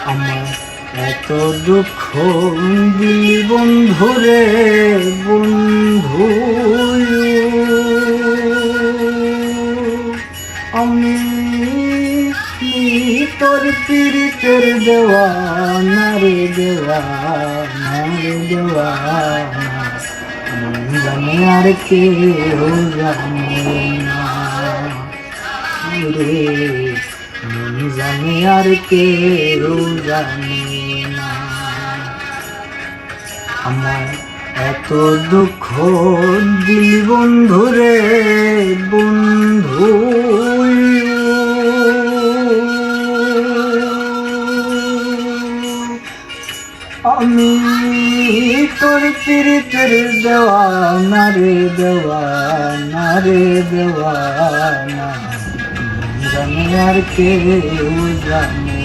আমার এত দুঃখ দিলি বন্ধুরে বন্ধু, আমি তোর পীড়িতের দেওয়ানা রে দেওয়ানা রে দেওয়ানা, মন জানে আর কেউ জানে না রে, মন জানে আর কেউ জানে না। আমার এত দুঃখ দিলি বন্ধুরে বন্ধু, আমি তোর পীড়িতের দেওয়ানা রে দেওয়ানা রে দেওয়ানা, জানে আর কেউ জানে